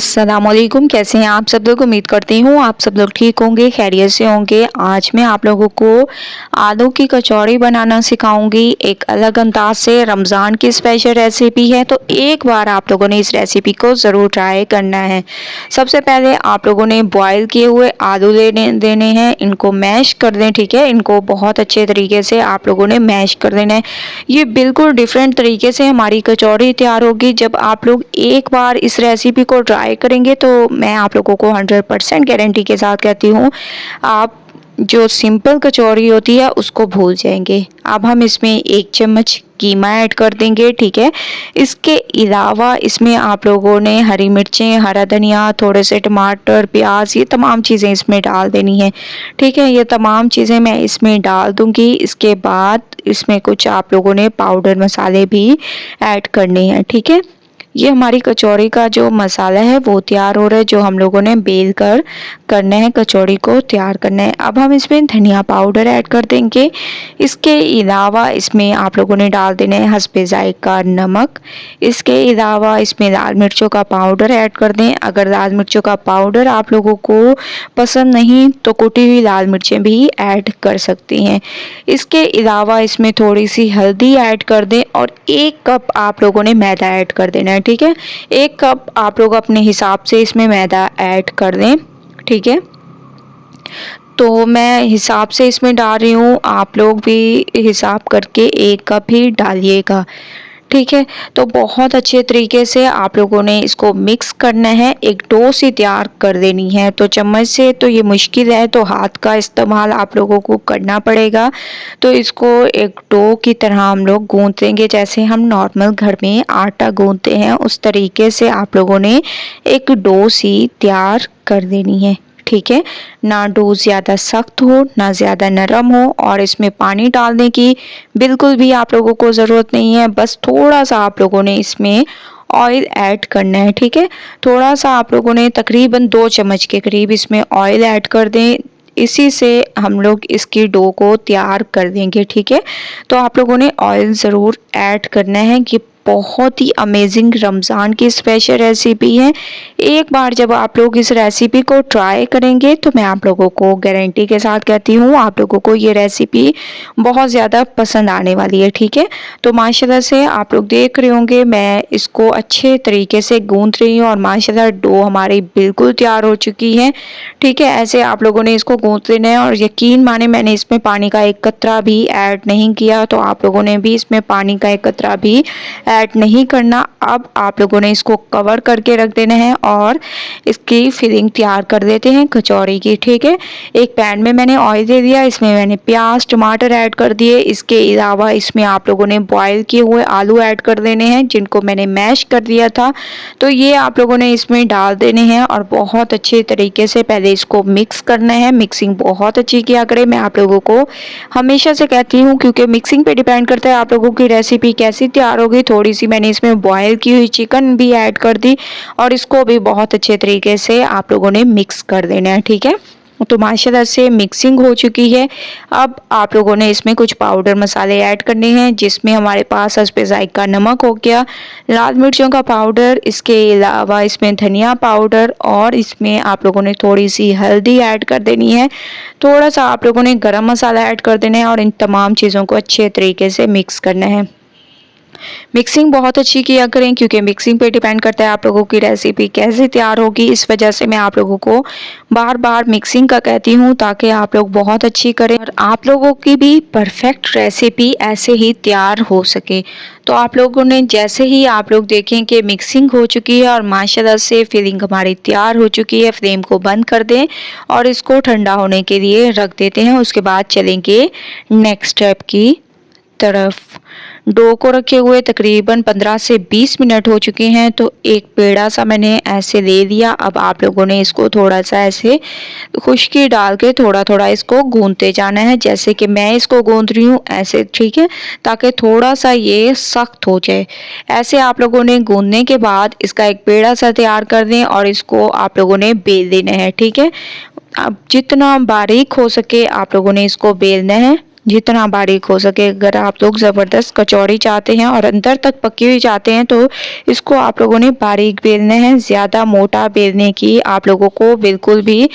अस्सलामुअलैकुम। कैसे हैं आप सब लोग? उम्मीद करती हूँ आप सब लोग ठीक होंगे, खैरियत से होंगे। आज मैं आप लोगों को आलू की कचौड़ी बनाना सिखाऊंगी एक अलग अंदाज से। रमज़ान की स्पेशल रेसिपी है, तो एक बार आप लोगों ने इस रेसिपी को ज़रूर ट्राई करना है। सबसे पहले आप लोगों ने बॉयल किए हुए आलू लेने देने हैं, इनको मैश कर दें। ठीक है, इनको बहुत अच्छे तरीके से आप लोगों ने मैश कर देना है। ये बिल्कुल डिफरेंट तरीके से हमारी कचौड़ी तैयार होगी। जब आप लोग एक बार इस रेसिपी को ट्राई करेंगे तो मैं आप लोगों को 100% गारंटी के साथ कहती हूँ, आप जो सिंपल कचौड़ी होती है उसको भूल जाएंगे। अब हम इसमें 1 चम्मच कीमा ऐड कर देंगे। ठीक है, इसके अलावा इसमें आप लोगों ने हरी मिर्चें, हरा धनिया, थोड़े से टमाटर, प्याज, ये तमाम चीज़ें इसमें डाल देनी है। ठीक है, ये तमाम चीज़ें मैं इसमें डाल दूंगी। इसके बाद इसमें कुछ आप लोगों ने पाउडर मसाले भी ऐड करने हैं। ठीक है, ये हमारी कचौड़ी का जो मसाला है वो तैयार हो रहा है, जो हम लोगों ने बेल कर करना है, कचौड़ी को तैयार करना है। अब हम इसमें धनिया पाउडर ऐड कर देंगे। इसके अलावा इसमें आप लोगों ने डाल देना है हस्बे जायका नमक। इसके अलावा इसमें लाल मिर्चों का पाउडर ऐड कर दें। अगर लाल मिर्चों का पाउडर आप लोगों को पसंद नहीं तो कुटी हुई लाल मिर्चें भी ऐड कर सकती हैं। इसके अलावा इसमें थोड़ी सी हल्दी ऐड कर दें और 1 कप आप लोगों ने मैदा ऐड कर देना है। ठीक है, 1 कप आप लोग अपने हिसाब से इसमें मैदा ऐड कर दें। ठीक है, तो मैं हिसाब से इसमें डाल रही हूँ, आप लोग भी हिसाब करके 1 कप ही डालिएगा। ठीक है, तो बहुत अच्छे तरीके से आप लोगों ने इसको मिक्स करना है, एक डो सी तैयार कर देनी है। तो चम्मच से तो ये मुश्किल है, तो हाथ का इस्तेमाल आप लोगों को करना पड़ेगा। तो इसको एक डो की तरह हम लोग गूंथेंगे, जैसे हम नॉर्मल घर में आटा गूंथते हैं उस तरीके से आप लोगों ने एक डो सी तैयार कर देनी है। ठीक है, ना डो ज़्यादा सख्त हो ना ज़्यादा नरम हो, और इसमें पानी डालने की बिल्कुल भी आप लोगों को ज़रूरत नहीं है। बस थोड़ा सा आप लोगों ने इसमें ऑयल ऐड करना है। ठीक है, थोड़ा सा आप लोगों ने तकरीबन 2 चम्मच के करीब इसमें ऑयल ऐड कर दें। इसी से हम लोग इसकी डो को तैयार कर देंगे। ठीक है, तो आप लोगों ने ऑयल ज़रूर ऐड करना है। कि बहुत ही अमेजिंग रमज़ान की स्पेशल रेसिपी है। एक बार जब आप लोग इस रेसिपी को ट्राई करेंगे तो मैं आप लोगों को गारंटी के साथ कहती हूँ, आप लोगों को ये रेसिपी बहुत ज़्यादा पसंद आने वाली है। ठीक है, तो माशाल्लाह से आप लोग देख रहे होंगे मैं इसको अच्छे तरीके से गूंथ रही हूँ और माशाल्लाह डो हमारी बिल्कुल तैयार हो चुकी है। ठीक है, ऐसे आप लोगों ने इसको गूंथ लेना है, और यकीन माने मैंने इसमें पानी का 1 कतरा भी ऐड नहीं किया, तो आप लोगों ने भी इसमें पानी का 1 कतरा भी ऐड नहीं करना। अब आप लोगों ने इसको कवर करके रख देना है और इसकी फिलिंग तैयार कर देते हैं कचौड़ी की। ठीक है, एक पैन में मैंने ऑयल दे दिया, इसमें मैंने प्याज टमाटर ऐड कर दिए। इसके अलावा इसमें आप लोगों ने बॉयल किए हुए आलू ऐड कर देने हैं, जिनको मैंने मैश कर दिया था। तो ये आप लोगों ने इसमें डाल देने हैं और बहुत अच्छे तरीके से पहले इसको मिक्स करना है। मिक्सिंग बहुत अच्छी किया करें, मैं आप लोगों को हमेशा से कहती हूँ, क्योंकि मिक्सिंग पे डिपेंड करता है आप लोगों की रेसिपी कैसी तैयार होगी। थोड़ी सी मैंने इसमें बॉयल की हुई चिकन भी ऐड कर दी और इसको भी बहुत अच्छे तरीके से आप लोगों ने मिक्स कर देना है। ठीक है, तो माशाल्लाह से मिक्सिंग हो चुकी है। अब आप लोगों ने इसमें कुछ पाउडर मसाले ऐड करने हैं, जिसमें हमारे पास हस्बे जायका नमक हो गया, लाल मिर्चों का पाउडर, इसके अलावा इसमें धनिया पाउडर, और इसमें आप लोगों ने थोड़ी सी हल्दी ऐड कर देनी है। थोड़ा सा आप लोगों ने गरम मसाला ऐड कर देना है और इन तमाम चीज़ों को अच्छे तरीके से मिक्स करना है। मिक्सिंग बहुत अच्छी किया करें, क्योंकि मिक्सिंग पे डिपेंड करता है आप लोगों की रेसिपी कैसे तैयार होगी। इस वजह से मैं आप लोगों को बार बार मिक्सिंग का कहती हूँ, ताकि आप लोग बहुत अच्छी करें और आप लोगों की भी परफेक्ट रेसिपी ऐसे ही तैयार हो सके। तो आप लोगों ने जैसे ही आप लोग देखें कि मिक्सिंग हो चुकी है और माशाल्लाह से फिलिंग हमारी तैयार हो चुकी है, फ्लेम को बंद कर दें और इसको ठंडा होने के लिए रख देते हैं। उसके बाद चलेंगे नेक्स्ट स्टेप की तरफ। डो को रखे हुए तकरीबन 15 से 20 मिनट हो चुके हैं, तो एक पेड़ा सा मैंने ऐसे ले लिया। अब आप लोगों ने इसको थोड़ा सा ऐसे खुश्की डाल के थोड़ा थोड़ा इसको गूंथते जाना है, जैसे कि मैं इसको गूंथ रही हूँ ऐसे। ठीक है, ताकि थोड़ा सा ये सख्त हो जाए। ऐसे आप लोगों ने गूंथने के बाद इसका एक पेड़ा सा तैयार कर दें और इसको आप लोगों ने बेल देना है। ठीक है, अब जितना बारीक हो सके आप लोगों ने इसको बेलना है। जितना बारीक हो सके। अगर आप लोग ज़बरदस्त कचौड़ी चाहते हैं और अंदर तक पकी हुई चाहते हैं तो इसको आप लोगों ने बारीक बेलना है, ज़्यादा मोटा बेलने की आप लोगों को बिल्कुल भी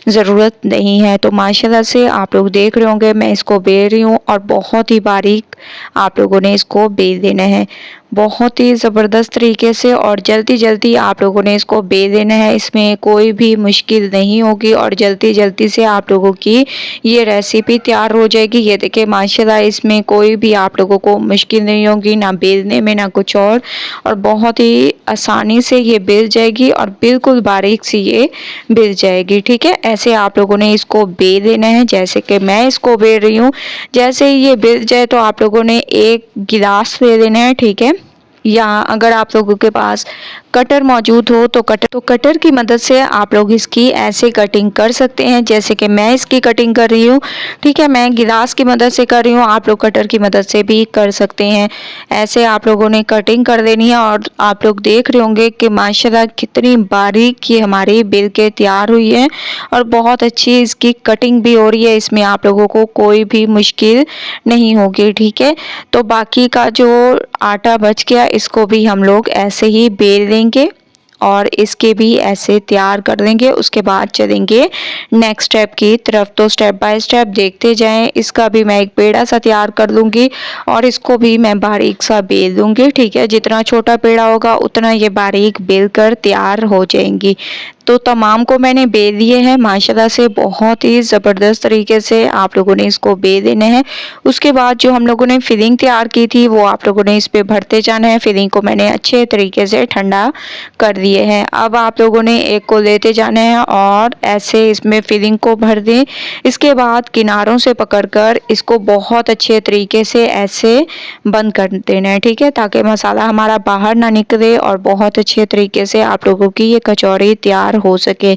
ज़रूरत नहीं है। तो माशाल्लाह से आप लोग देख रहे होंगे मैं इसको बेल रही हूँ और बहुत ही बारीक आप लोगों ने इसको बेल देना है, बहुत ही ज़बरदस्त तरीके से और जल्दी जल्दी आप लोगों ने इसको बेल देना है। इसमें कोई भी मुश्किल नहीं होगी और जल्दी जल्दी से आप लोगों की ये रेसिपी तैयार हो जाएगी। ये देखिए माशाल्लाह इसमें कोई भी आप लोगों को मुश्किल नहीं होगी, ना बेलने में ना कुछ और बहुत ही आसानी से ये बेल जाएगी और बिल्कुल बारीक सी ये बेल जाएगी। ठीक है, ऐसे आप लोगों ने इसको बेल लेना है जैसे कि मैं इसको बेल रही हूँ। जैसे ही ये बेल जाए तो आप लोगों ने एक गिलास ले लेना है। ठीक है, या अगर आप लोगों के पास कटर मौजूद हो तो कटर की मदद से आप लोग इसकी ऐसे कटिंग कर सकते हैं जैसे कि मैं इसकी कटिंग कर रही हूँ। ठीक है, मैं गिलास की मदद से कर रही हूँ, आप लोग कटर की मदद से भी कर सकते हैं। ऐसे आप लोगों ने कटिंग कर देनी है और आप लोग देख रहे होंगे कि माशाल्लाह कितनी बारीक ये हमारी बेल के तैयार हुई है और बहुत अच्छी इसकी कटिंग भी हो रही है। इसमें आप लोगों को कोई भी मुश्किल नहीं होगी। ठीक है, तो बाकी का जो आटा बच गया इसको भी हम लोग ऐसे ही बेल लेंगे और इसके भी ऐसे तैयार कर देंगे। उसके बाद चलेंगे नेक्स्ट स्टेप की तरफ। तो स्टेप बाय स्टेप देखते जाएं। इसका भी मैं एक पेड़ा सा तैयार कर लूँगी और इसको भी मैं बारीक सा बेल दूँगी। ठीक है, जितना छोटा पेड़ा होगा उतना ये बारीक बेल कर तैयार हो जाएंगी। तो तमाम को मैंने बेल दिए हैं माशाल्लाह से, बहुत ही ज़बरदस्त तरीके से आप लोगों ने इसको बेल देने हैं। उसके बाद जो हम लोगों ने फिलिंग तैयार की थी वो आप लोगों ने इस पे भरते जाना है। फिलिंग को मैंने अच्छे तरीके से ठंडा कर दिए हैं। अब आप लोगों ने एक को लेते जाना है और ऐसे इसमें फिलिंग को भर दें। इसके बाद किनारों से पकड़कर इसको बहुत अच्छे तरीके से ऐसे बंद कर देना है। ठीक है, ताकि मसाला हमारा बाहर ना निकले और बहुत अच्छे तरीके से आप लोगों की ये कचौड़ी तैयार हो सके।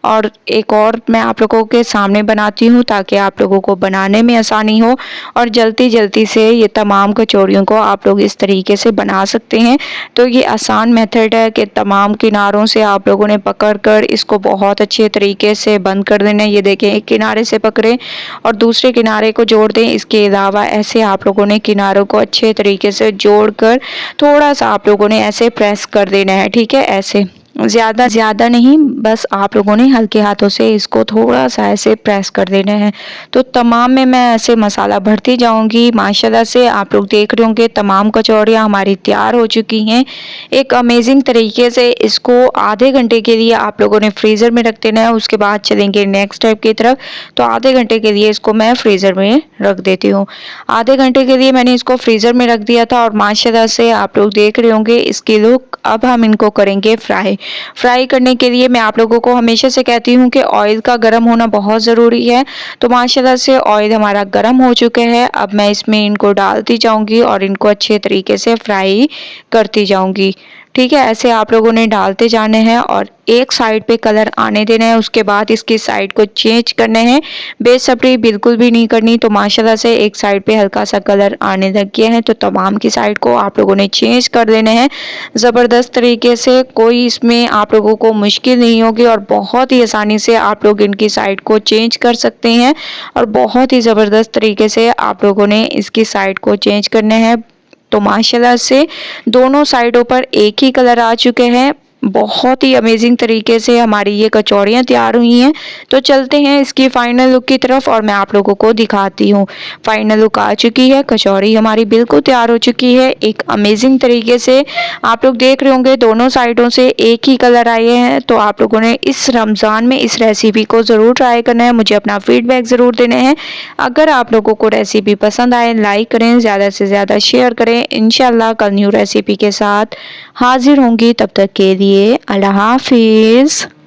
और एक और मैं आप लोगों के सामने बनाती हूँ ताकि आप लोगों को बनाने में आसानी हो और जल्दी जल्दी से ये तमाम कचौड़ियों को आप लोग इस तरीके से बना सकते हैं। तो ये आसान मेथड है कि तमाम किनारों से आप लोगों ने पकड़कर इसको बहुत अच्छे तरीके से बंद कर देना है। ये देखें, एक किनारे से पकड़ें और दूसरे किनारे को जोड़ दें। इसके अलावा ऐसे आप लोगों ने किनारों को अच्छे तरीके से जोड़कर थोड़ा सा आप लोगों ने ऐसे प्रेस कर देना है। ठीक है, ऐसे ज़्यादा नहीं, बस आप लोगों ने हल्के हाथों से इसको थोड़ा सा ऐसे प्रेस कर देना है। तो तमाम में मैं ऐसे मसाला भरती जाऊंगी। माशाल्लाह से आप लोग देख रहे होंगे तमाम कचौड़ियाँ हमारी तैयार हो चुकी हैं एक अमेजिंग तरीके से। इसको आधे घंटे के लिए आप लोगों ने फ्रीज़र में रख देना है। उसके बाद चलेंगे नेक्स्ट स्टेप की तरफ। तो आधे घंटे के लिए इसको मैं फ्रीज़र में रख देती हूँ। आधे घंटे के लिए मैंने इसको फ्रीज़र में रख दिया था और माशाल्लाह से आप लोग देख रहे होंगे इसकी लुक। अब हम इनको करेंगे फ्राई करने के लिए मैं आप लोगों को हमेशा से कहती हूँ कि ऑयल का गर्म होना बहुत ज़रूरी है। तो माशाल्लाह से ऑयल हमारा गर्म हो चुका है। अब मैं इसमें इनको डालती जाऊँगी और इनको अच्छे तरीके से फ्राई करती जाऊँगी। ठीक है, ऐसे आप लोगों ने डालते जाने हैं और एक साइड पे कलर आने देना है। उसके बाद इसकी साइड को चेंज करना है, बेसब्री बिल्कुल भी नहीं करनी। तो माशाल्लाह से एक साइड पे हल्का सा कलर आने लग गया है तो तमाम की साइड को आप लोगों ने चेंज कर देना है ज़बरदस्त तरीके से। कोई इसमें आप लोगों को मुश्किल नहीं होगी और बहुत ही आसानी से आप लोग इनकी साइड को चेंज कर सकते हैं और बहुत ही ज़बरदस्त तरीके से आप लोगों ने इसकी साइड को चेंज करना है। तो माशाल्लाह से दोनों साइडों पर एक ही कलर आ चुके हैं। बहुत ही अमेजिंग तरीके से हमारी ये कचौड़ियाँ तैयार हुई हैं। तो चलते हैं इसकी फाइनल लुक की तरफ और मैं आप लोगों को दिखाती हूँ। फाइनल लुक आ चुकी है, कचौड़ी हमारी बिल्कुल तैयार हो चुकी है एक अमेजिंग तरीके से। आप लोग देख रहे होंगे दोनों साइडों से एक ही कलर आए हैं। तो आप लोगों ने इस रमज़ान में इस रेसिपी को ज़रूर ट्राई करना है, मुझे अपना फीडबैक ज़रूर देना है। अगर आप लोगों को रेसिपी पसंद आए लाइक करें, ज़्यादा से ज़्यादा शेयर करें। इंशाल्लाह कल न्यू रेसिपी के साथ हाजिर होंगी, तब तक के लिए अल्लाह हाफिज़।